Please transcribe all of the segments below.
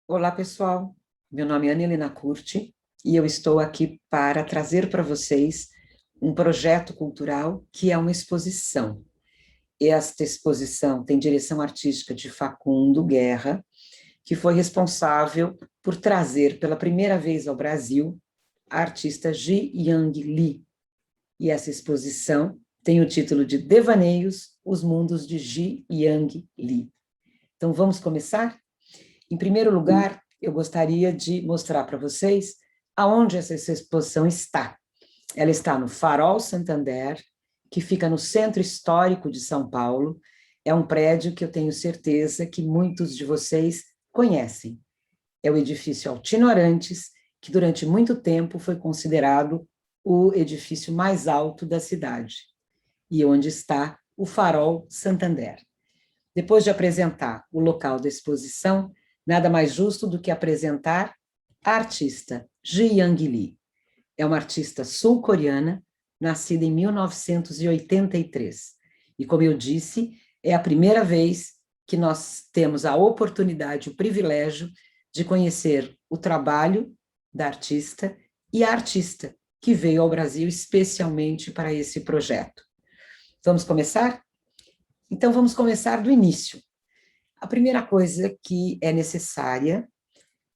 Olá, pessoal. Meu nome é Ana Helena Curti e eu estou aqui para trazer para vocês um projeto cultural que é uma exposição. Esta exposição tem direção artística de Facundo Guerra, que foi responsável por trazer pela primeira vez ao Brasil a artista Ji Yang Lee. E essa exposição tem o título de Devaneios, os Mundos de Ji Yang Lee. Então, vamos começar? Em primeiro lugar, eu gostaria de mostrar para vocês aonde essa exposição está. Ela está no Farol Santander, que fica no centro histórico de São Paulo. É um prédio que eu tenho certeza que muitos de vocês conhecem. É o edifício Altino Arantes, que durante muito tempo foi considerado o edifício mais alto da cidade, e onde está o Farol Santander. Depois de apresentar o local da exposição, nada mais justo do que apresentar a artista Ji Yang Lee. É uma artista sul-coreana, nascida em 1983. E, como eu disse, é a primeira vez que nós temos a oportunidade, o privilégio de conhecer o trabalho da artista e a artista que veio ao Brasil especialmente para esse projeto. Vamos começar? Então, vamos começar do início. A primeira coisa que é necessária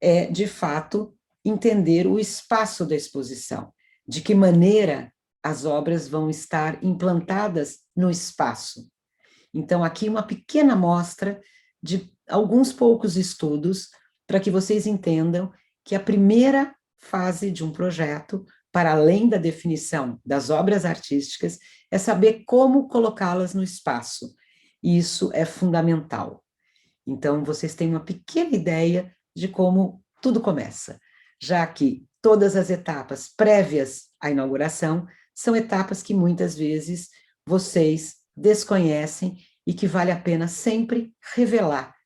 é, de fato, entender o espaço da exposição, de que maneira as obras vão estar implantadas no espaço. Então, aqui uma pequena amostra de alguns poucos estudos para que vocês entendam que a primeira fase de um projeto, para além da definição das obras artísticas, é saber como colocá-las no espaço. Isso é fundamental. Então, vocês têm uma pequena ideia de como tudo começa, já que todas as etapas prévias à inauguração são etapas que muitas vezes vocês desconhecem e que vale a pena sempre revelar,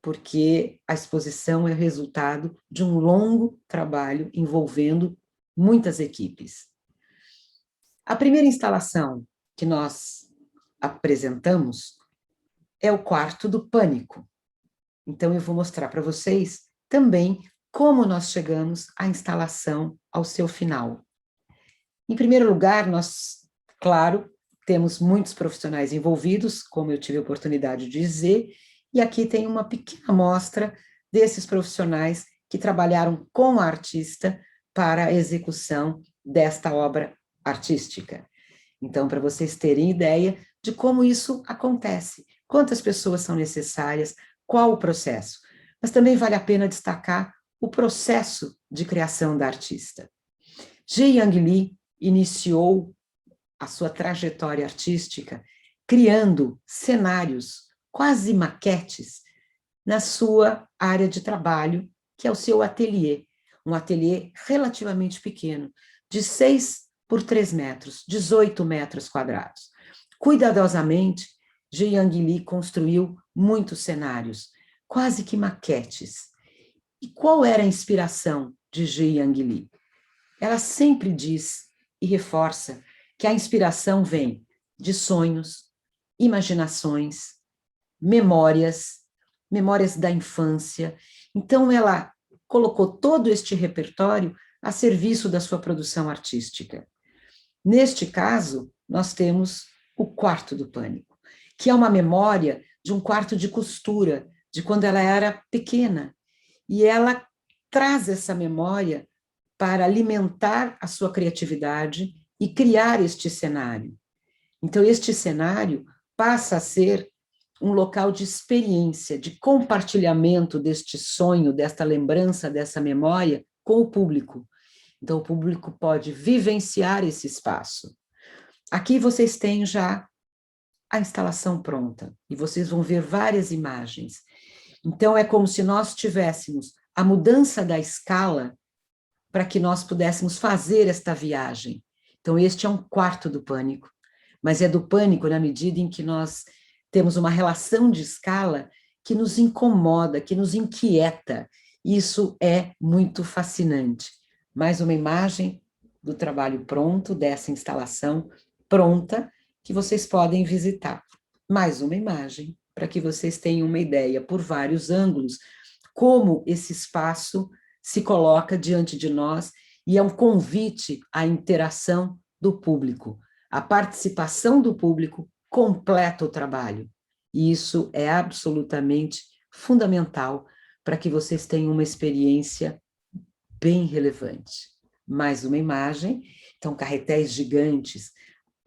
porque a exposição é resultado de um longo trabalho envolvendo muitas equipes. A primeira instalação que nós apresentamos é o quarto do pânico. Então, eu vou mostrar para vocês também como nós chegamos à instalação ao seu final. Em primeiro lugar, nós, claro, temos muitos profissionais envolvidos, como eu tive a oportunidade de dizer, e aqui tem uma pequena amostra desses profissionais que trabalharam com a artista para a execução desta obra artística. Então, para vocês terem ideia de como isso acontece, quantas pessoas são necessárias, qual o processo. Mas também vale a pena destacar o processo de criação da artista. Ji Yang Lee iniciou a sua trajetória artística criando cenários, quase maquetes, na sua área de trabalho, que é o seu ateliê, um ateliê relativamente pequeno, de 6 por 3 metros, 18 metros quadrados. Cuidadosamente, Ji Yang Lee construiu muitos cenários, quase que maquetes. E qual era a inspiração de Ji Yang Lee? Ela sempre diz e reforça que a inspiração vem de sonhos, imaginações, memórias, memórias da infância. Então, ela colocou todo este repertório a serviço da sua produção artística. Neste caso, nós temos o quarto do pânico, que é uma memória de um quarto de costura, de quando ela era pequena. E ela traz essa memória para alimentar a sua criatividade e criar este cenário. Então, este cenário passa a ser um local de experiência, de compartilhamento deste sonho, desta lembrança, dessa memória com o público. Então, o público pode vivenciar esse espaço. Aqui vocês têm já a instalação pronta, e vocês vão ver várias imagens. Então, é como se nós tivéssemos a mudança da escala para que nós pudéssemos fazer esta viagem. Então, este é um quarto do pânico, mas é do pânico na medida em que nós temos uma relação de escala que nos incomoda, que nos inquieta. Isso é muito fascinante. Mais uma imagem do trabalho pronto, dessa instalação pronta, que vocês podem visitar. Mais uma imagem, para que vocês tenham uma ideia, por vários ângulos, como esse espaço se coloca diante de nós e é um convite à interação do público. A participação do público completa o trabalho. E isso é absolutamente fundamental para que vocês tenham uma experiência bem relevante. Mais uma imagem, então carretéis gigantes,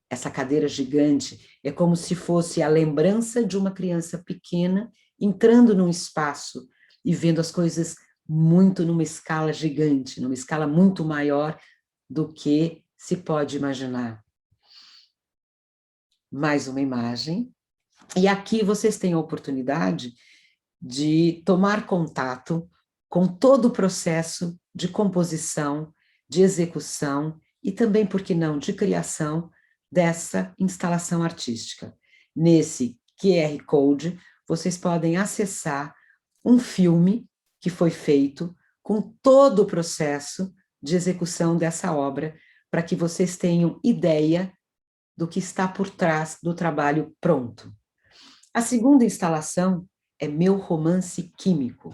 essa cadeira gigante é como se fosse a lembrança de uma criança pequena entrando num espaço e vendo as coisas muito numa escala gigante, numa escala muito maior do que se pode imaginar. Mais uma imagem. E aqui vocês têm a oportunidade de tomar contato com todo o processo de composição, de execução e também, por que não, de criação dessa instalação artística. Nesse QR Code, vocês podem acessar um filme que foi feito com todo o processo de execução dessa obra, para que vocês tenham ideia do que está por trás do trabalho pronto. A segunda instalação é Meu Romance Químico,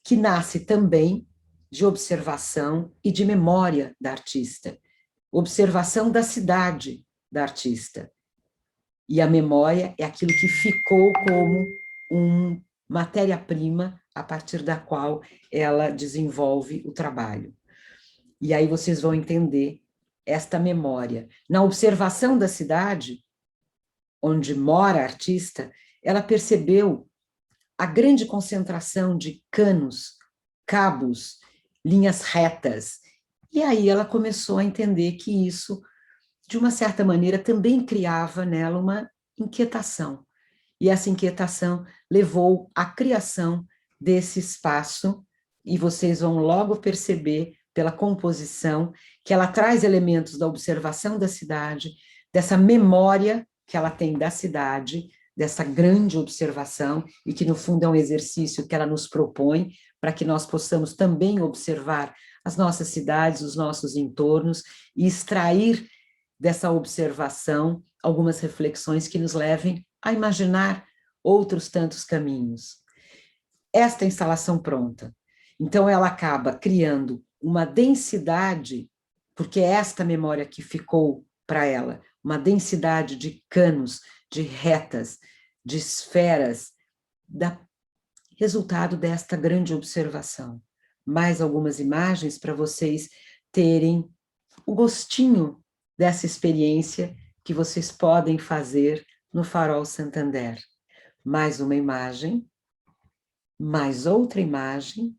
que nasce também de observação e de memória da artista, observação da cidade da artista. E a memória é aquilo que ficou como uma matéria-prima a partir da qual ela desenvolve o trabalho. E aí vocês vão entender esta memória. Na observação da cidade, onde mora a artista, ela percebeu a grande concentração de canos, cabos, linhas retas. E aí ela começou a entender que isso, de uma certa maneira, também criava nela uma inquietação. E essa inquietação levou à criação desse espaço, e vocês vão logo perceber, pela composição, que ela traz elementos da observação da cidade, dessa memória que ela tem da cidade, dessa grande observação, e que, no fundo, é um exercício que ela nos propõe para que nós possamos também observar as nossas cidades, os nossos entornos, e extrair dessa observação algumas reflexões que nos levem a imaginar outros tantos caminhos. Esta instalação pronta, então ela acaba criando uma densidade, porque é esta memória que ficou para ela, uma densidade de canos, de retas, de esferas, resultado desta grande observação. Mais algumas imagens para vocês terem o gostinho dessa experiência que vocês podem fazer no Farol Santander. Mais uma imagem, mais outra imagem,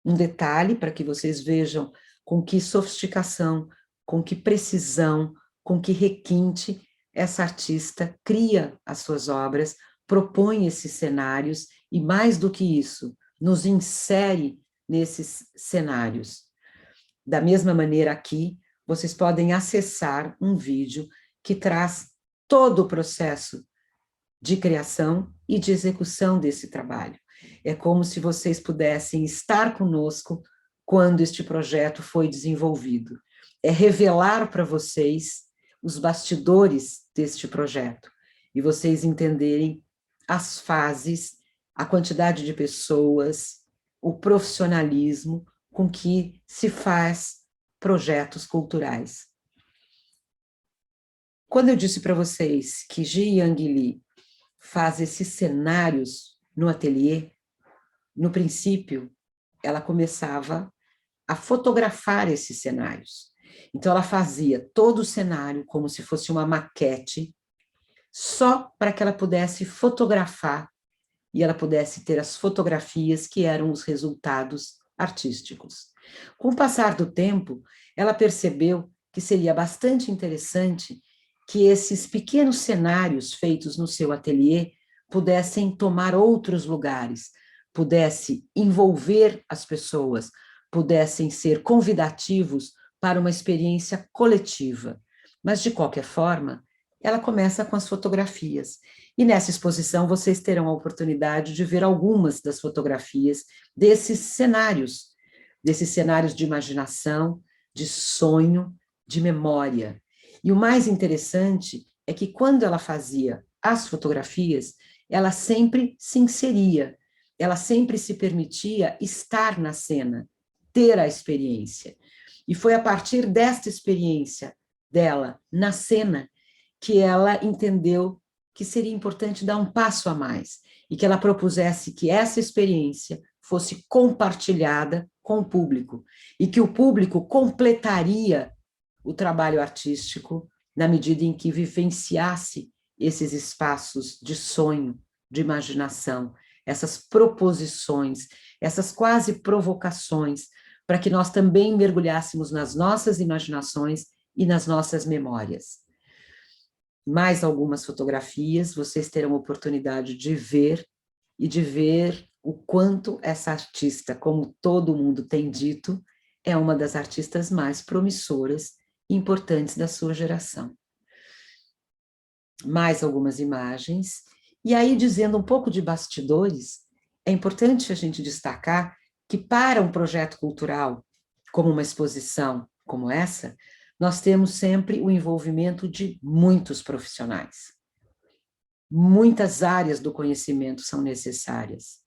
um detalhe para que vocês vejam com que sofisticação, com que precisão, com que requinte essa artista cria as suas obras, propõe esses cenários e, mais do que isso, nos insere nesses cenários. Da mesma maneira aqui, vocês podem acessar um vídeo que traz todo o processo de criação e de execução desse trabalho. É como se vocês pudessem estar conosco quando este projeto foi desenvolvido. É revelar para vocês os bastidores deste projeto e vocês entenderem as fases, a quantidade de pessoas, o profissionalismo com que se faz projetos culturais. Quando eu disse para vocês que Ji Yang Li faz esses cenários no ateliê, no princípio, ela começava a fotografar esses cenários. Então, ela fazia todo o cenário como se fosse uma maquete, só para que ela pudesse fotografar e ela pudesse ter as fotografias que eram os resultados artísticos. Com o passar do tempo, ela percebeu que seria bastante interessante que esses pequenos cenários feitos no seu ateliê pudessem tomar outros lugares, pudesse envolver as pessoas, pudessem ser convidativos para uma experiência coletiva. Mas, de qualquer forma, ela começa com as fotografias. E nessa exposição vocês terão a oportunidade de ver algumas das fotografias desses cenários de imaginação, de sonho, de memória. E o mais interessante é que quando ela fazia as fotografias, ela sempre se inseria ela sempre se permitia estar na cena, ter a experiência. E foi a partir desta experiência dela na cena que ela entendeu que seria importante dar um passo a mais e que ela propusesse que essa experiência fosse compartilhada com o público e que o público completaria o trabalho artístico na medida em que vivenciasse esses espaços de sonho, de imaginação, essas proposições, essas quase provocações, para que nós também mergulhássemos nas nossas imaginações e nas nossas memórias. Mais algumas fotografias, vocês terão oportunidade de ver e de ver o quanto essa artista, como todo mundo tem dito, é uma das artistas mais promissoras e importantes da sua geração. Mais algumas imagens. E aí, dizendo um pouco de bastidores, é importante a gente destacar que para um projeto cultural, como uma exposição como essa, nós temos sempre o envolvimento de muitos profissionais. Muitas áreas do conhecimento são necessárias.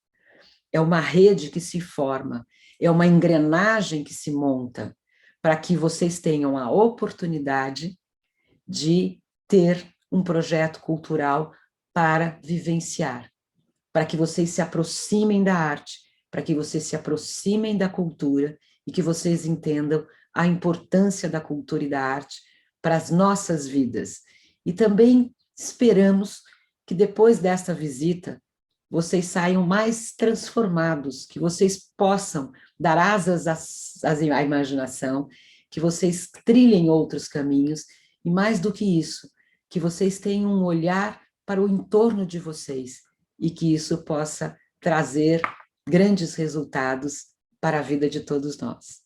É uma rede que se forma, é uma engrenagem que se monta para que vocês tenham a oportunidade de ter um projeto cultural para vivenciar, para que vocês se aproximem da arte, para que vocês se aproximem da cultura e que vocês entendam a importância da cultura e da arte para as nossas vidas. E também esperamos que depois desta visita vocês saiam mais transformados, que vocês possam dar asas à imaginação, que vocês trilhem outros caminhos, e mais do que isso, que vocês tenham um olhar para o entorno de vocês, e que isso possa trazer grandes resultados para a vida de todos nós.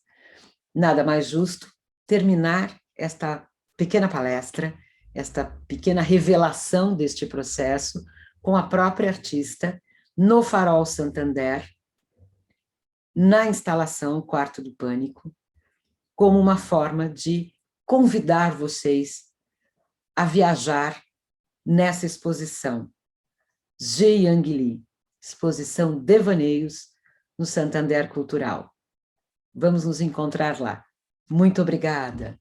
Nada mais justo terminar esta pequena palestra, esta pequena revelação deste processo, com a própria artista, no Farol Santander, na instalação Quarto do Pânico, como uma forma de convidar vocês a viajar nessa exposição. Jiang Li, exposição Devaneios no Santander Cultural. Vamos nos encontrar lá. Muito obrigada.